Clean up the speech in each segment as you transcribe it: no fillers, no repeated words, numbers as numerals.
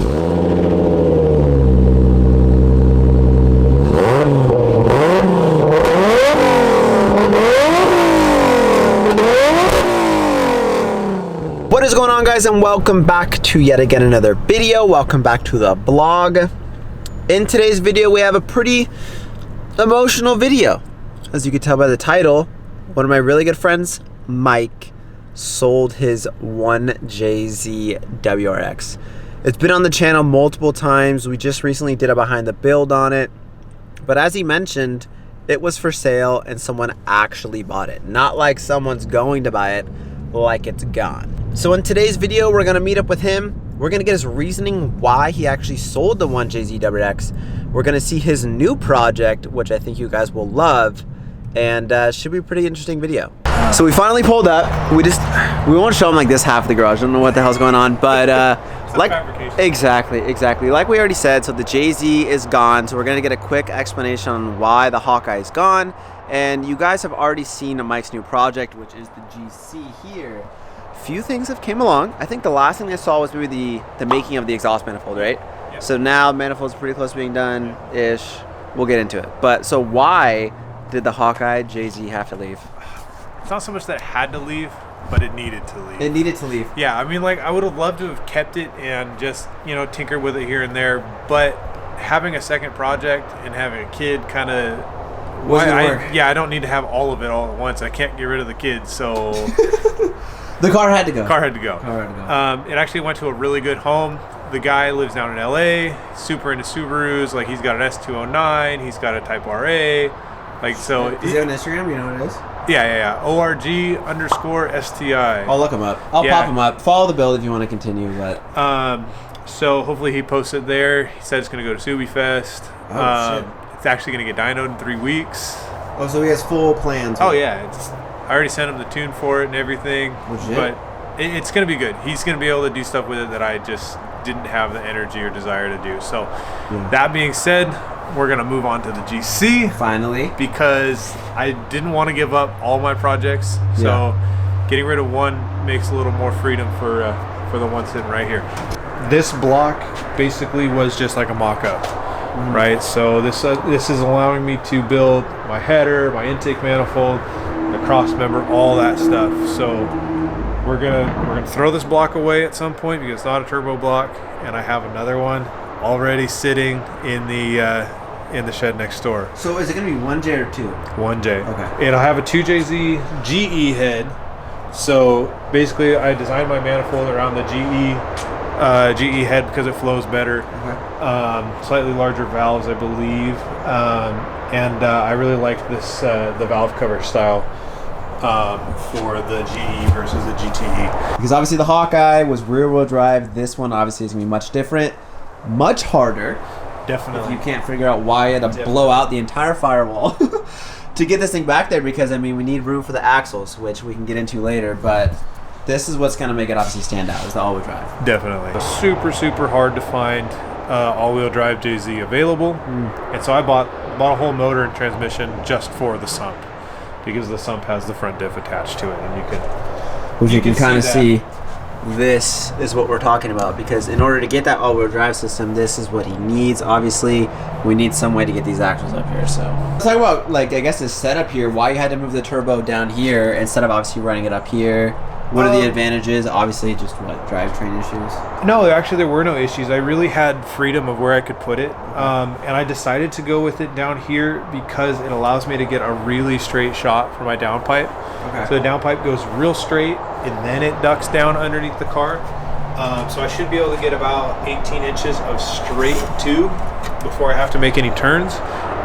What is going on, guys, and welcome back to yet again another video. Welcome back to the blog. In today's video, we have a pretty emotional video. As you can tell by the title, one of my really good friends, Mike, sold his 1JZ WRX. It's been on the channel multiple times. We just recently did a behind the build on it. But as he mentioned, it was for sale and someone actually bought it. Not like someone's going to buy it, like it's gone. So in today's video, we're gonna meet up with him. We're gonna get his reasoning why he actually sold the 1JZ WRX. We're gonna see his new project, which I think you guys will love, and should be a pretty interesting video. So we finally pulled up. We won't show him like this half of the garage. I don't know what the hell's going on, but like exactly like we already said. So the JZ is gone. So we're gonna get a quick explanation on why the Hawkeye is gone. And you guys have already seen Mike's new project, which is the GC here. Few things have came along. I think the last thing I saw was maybe the making of the exhaust manifold, right? Yep. So now the manifold's pretty close to being done-ish. We'll get into it. But so why did the Hawkeye JZ have to leave? It's not so much that it had to leave, but it needed to leave. It needed to leave. Yeah, I mean, like, I would have loved to have kept it and just, you know, tinker with it here and there. But having a second project and having a kid kind of... Yeah, I don't need to have all of it all at once. I can't get rid of the kids, so... The car had to go. It actually went to a really good home. The guy lives down in LA, super into Subarus. Like, he's got an S209, he's got a Type RA. Like, so... Is it on Instagram? You know what it is? Yeah. ORG_STI. I'll look him up. I'll pop him up. Follow the build if you want to continue, but... So hopefully he posts it there. He said it's going to go to Subifest. Oh, shit. It's actually going to get dynoed in 3 weeks. Oh, so he has full plans. Oh, yeah. I already sent him the tune for it and everything. Legit? But it's going to be good. He's going to be able to do stuff with it that I just didn't have the energy or desire to do. So that being said, we're going to move on to the GC. Finally. Because I didn't want to give up all my projects. So getting rid of one makes a little more freedom for the one sitting right here. This block basically was just like a mock-up. Right, so this is allowing me to build my header, my intake manifold, the cross member, all that stuff. So we're gonna throw this block away at some point because it's not a turbo block, and I have another one already sitting in the shed next door. So is it gonna be 1J or 2? 1J. Okay. It'll have a 2JZ GE head. So basically, I designed my manifold around the GE head because it flows better. Okay. Slightly larger valves, I believe, and I really like this the valve cover style for the GE versus the GTE. Because obviously the Hawkeye was rear-wheel drive. This one obviously is gonna be much different, much harder. Definitely. If you can't figure out why you had to blow out the entire firewall to get this thing back there, because I mean we need room for the axles, which we can get into later, but. This is what's going to make it obviously stand out, is the all-wheel drive. Definitely. Super hard to find all-wheel drive JZ available. And so I bought a whole motor and transmission just for the sump, because the sump has the front diff attached to it, and you can kind of see this is what we're talking about, because in order to get that all-wheel drive system, this is what he needs. Obviously, we need some way to get these axles up here. So let's talk about, like, I guess this setup here, why you had to move the turbo down here instead of obviously running it up here. What are the advantages? Obviously, just what, drivetrain issues? No, actually there were no issues. I really had freedom of where I could put it. And I decided to go with it down here because it allows me to get a really straight shot for my downpipe. Okay. So the downpipe goes real straight, and then it ducks down underneath the car. So I should be able to get about 18 inches of straight tube before I have to make any turns.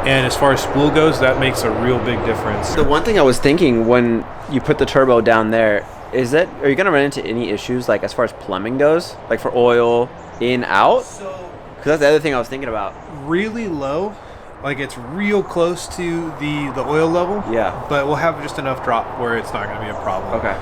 And as far as spool goes, that makes a real big difference. The one thing I was thinking when you put the turbo down there, are you gonna run into any issues, like as far as plumbing goes, like for oil in out? Because that's the other thing I was thinking about. Really low, like it's real close to the oil level. Yeah. But we'll have just enough drop where it's not gonna be a problem. Okay.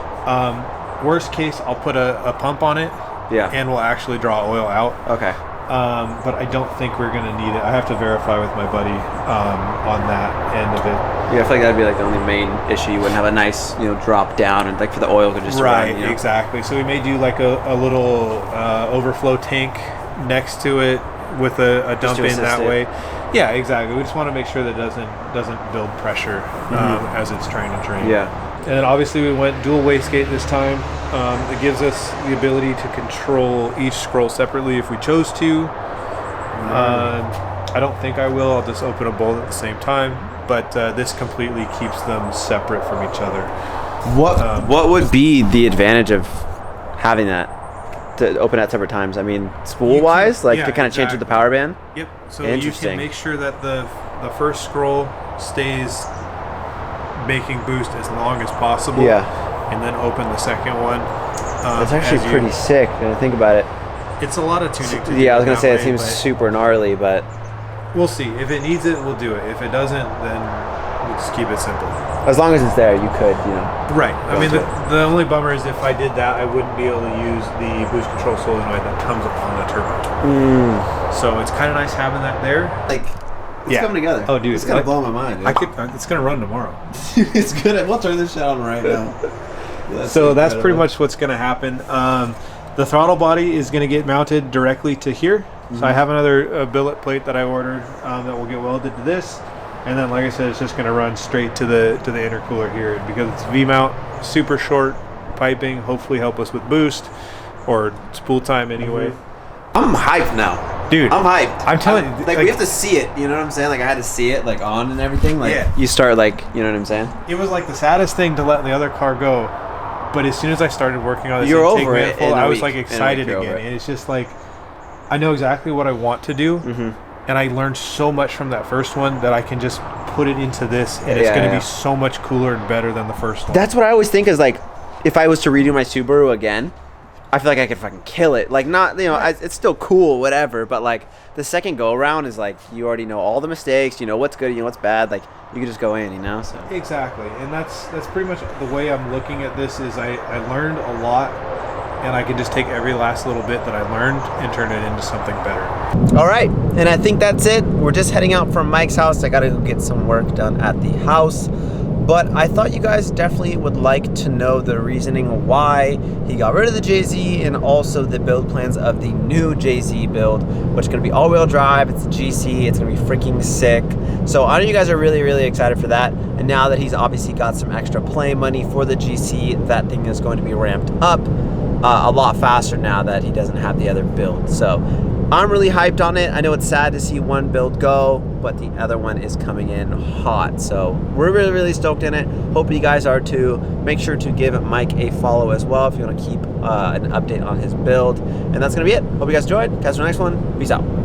Worst case, I'll put a pump on it. Yeah. And we'll actually draw oil out. Okay. But I don't think we're gonna need it. I have to verify with my buddy on that end of it. Yeah, I feel like that'd be like the only main issue. You wouldn't have a nice, drop down, and like for the oil could just right, run, exactly. So we may do like a little overflow tank next to it with a dump in that it. way. Yeah, exactly. We just want to make sure that it doesn't build pressure as it's trying to drain. Yeah. And then obviously we went dual wastegate this time. It gives us the ability to control each scroll separately if we chose to. I don't think I will. I'll just open them both at the same time. But this completely keeps them separate from each other. What would be the advantage of having that to open at separate times? I mean, spool wise, like to kind of change with the power band. Yep. So you can make sure that the first scroll stays making boost as long as possible. Yeah. And then open the second one. That's actually pretty sick when I think about it. It's a lot of tuning to do. Yeah, I was gonna say it seems super gnarly, but we'll see. If it needs it, we'll do it. If it doesn't, then we'll just keep it simple. As long as it's there, you could, you know. Right. I mean, the only bummer is if I did that, I wouldn't be able to use the boost control solenoid that comes upon the turbo. So it's kind of nice having that there. Like, it's coming together. Oh, dude, it's gonna blow my mind. Dude. It's gonna run tomorrow. It's good. We'll turn this shit on right now. That's pretty much what's gonna happen. The throttle body is gonna get mounted directly to here. So I have another billet plate that I ordered that will get welded to this. And then, like I said, it's just going to run straight to the intercooler here. And because it's V-mount, super short piping, hopefully help us with boost or spool time anyway. I'm hyped now. Dude. I'm hyped. I'm telling you. Like, we have to see it, you know what I'm saying? Like, I had to see it, like, on and everything. Like, you start, like, you know what I'm saying? It was, like, the saddest thing to let the other car go. But as soon as I started working on this You're intake over it manifold, I was, like, excited again. And it's just, like, I know exactly what I want to do. And I learned so much from that first one that I can just put it into this, and it's going to be so much cooler and better than the first one. That's what I always think is, like, if I was to redo my Subaru again, I feel like I could fucking kill it. Like, not, you know, it's still cool, whatever, but, like, the second go-around is, like, you already know all the mistakes, you know what's good, you know what's bad, like, you can just go in, you know, so. Exactly, and that's pretty much the way I'm looking at this is I learned a lot, and I can just take every last little bit that I learned and turn it into something better. All right, and I think that's it. We're just heading out from Mike's house. I gotta go get some work done at the house. But I thought you guys definitely would like to know the reasoning why he got rid of the JZ and also the build plans of the new JZ build, which is gonna be all-wheel drive, it's a GC, it's gonna be freaking sick. So I know you guys are really, really excited for that. And now that he's obviously got some extra play money for the GC, that thing is going to be ramped up a lot faster now that he doesn't have the other build. So I'm really hyped on it. I know it's sad to see one build go, but the other one is coming in hot. So we're really, really stoked in it. Hope you guys are too. Make sure to give Mike a follow as well if you want to keep an update on his build. And that's gonna be it. Hope you guys enjoyed. Catch you on the next one. Peace out.